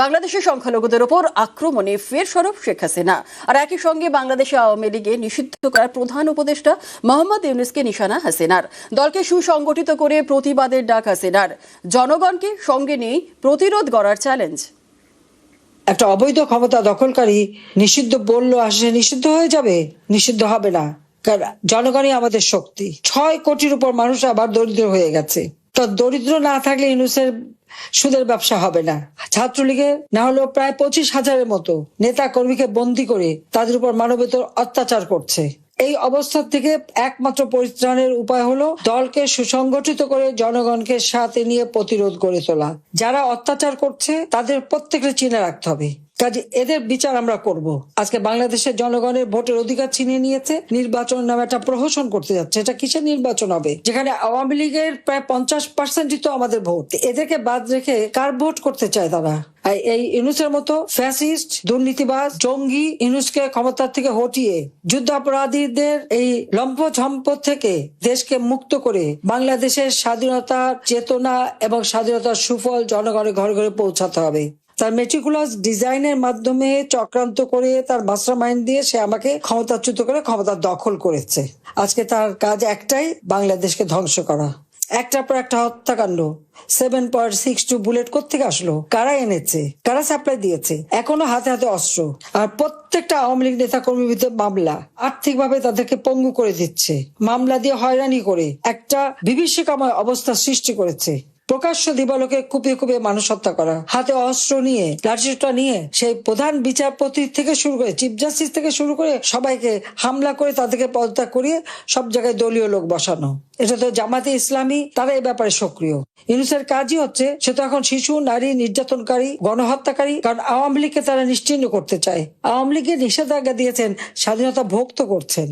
বাংলাদেশের সংখ্যালঘুদের ওপর আক্রমণে ফের সরব শেখ হাসিনা। আর একই সঙ্গে বাংলাদেশে আওয়ামী লীগে নিষিদ্ধ করার প্রধান উপদেষ্টা মোহাম্মদ ইউনূসকে নিশানা হাসিনার। দলকে সুসংগঠিত করে প্রতিবাদের ডাক হাসিনার। জনগণকে সঙ্গে নিয়ে প্রতিরোধ গড়ার চ্যালেঞ্জ। একটা অবৈধ ক্ষমতা দখলকারী নিষিদ্ধ বললো আসে নিষিদ্ধ হয়ে যাবে? নিষিদ্ধ হবে না, কারণ জনগণই আমাদের শক্তি। 6 কোটির উপর মানুষ আবার দরিদ্র হয়ে গেছে। তো দরিদ্র না থাকলে ইউনূসের সুদের ব্যবসা হবে না। ছাত্রলীগের না হলেও প্রায় 25,000-এর মতো নেতা কর্মীকে বন্দী করে তাদের উপর মানবেতর অত্যাচার করছে। এই অবস্থা থেকে একমাত্র পরিত্রাণের উপায় হলো দলকে সুসংগঠিত করে জনগণকে সাথে নিয়ে প্রতিরোধ গড়ে তোলা। যারা অত্যাচার করছে তাদের প্রত্যেককে চিনে রাখতে হবে, কাজে এদের বিচার আমরা করব। আজকে বাংলাদেশের জনগণের ভোটের অধিকার ছিনিয়ে নিয়েছে, নির্বাচন নামে একটা প্রহসন করতে যাচ্ছে। এটা কিসের নির্বাচন হবে যেখানে আওয়ামী লীগের প্রায় 50% তো আমাদের ভোট? এদেরকে বাদ রেখে কার ভোট করতে চায় তারা? এই ইউনূসের মতো ফ্যাসিস্ট, দুর্নীতিবাজ, জঙ্গি ইউনূসকে ক্ষমতার থেকে হটিয়ে যুদ্ধাপরাধীদের এই লম্পঝম্প থেকে দেশকে মুক্ত করে বাংলাদেশের স্বাধীনতার চেতনা এবং স্বাধীনতার সুফল জনগণের ঘরে ঘরে পৌঁছাতে হবে। তার মেটিকুলাস ডিজাইনের মাধ্যমে চক্রান্ত করে তার মাস্টার মাইন্ড দিয়ে সে আমাকে ক্ষমতাচ্যুত করে ক্ষমতা দখল করেছে। আজকে তার কাজ একটাই, বাংলাদেশকে ধ্বংস করা। একটার পর একটা হত্যাকাণ্ড। 7.62 বুলেট কোত্থেকে আসলো? কারা এনেছে? কারা সাপ্লাই দিয়েছে? এখনো হাতে হাতে অস্ত্র। আর প্রত্যেকটা আওয়ামী লীগ নেতা কর্মীর বিরুদ্ধে মামলা। আর্থিকভাবে তাদেরকে পঙ্গু করে দিচ্ছে, মামলা দিয়ে হয়রানি করে একটা বিভীষিকাময় অবস্থা সৃষ্টি করেছে। প্রকাশ্য দিবালোকে কুপিয়ে কুপিয়ে মানুষ হত্যা করা, হাতে অস্ত্র নিয়ে, লাঠিসোঁটা নিয়ে সেই প্রধান বিচারপতি থেকে শুরু করে চিফ জাস্টিস থেকে শুরু করে সবাইকে হামলা করে তাদেরকে পদত্যাগ করিয়ে সব জায়গায় দলীয় লোক বসানো। এটা তো জামাতে ইসলামী, তারা এই ব্যাপারে সক্রিয়। ইউনূসের কাজই হচ্ছে, সে তো এখন শিশু, নারী নির্যাতনকারী, গণহত্যাকারী। কারণ আওয়ামী লীগকে তারা নিশ্চিহ্ন করতে চায়। আওয়ামী লীগের নিষেধাজ্ঞা দিয়েছেন, স্বাধীনতা ভোগ তো করছেন।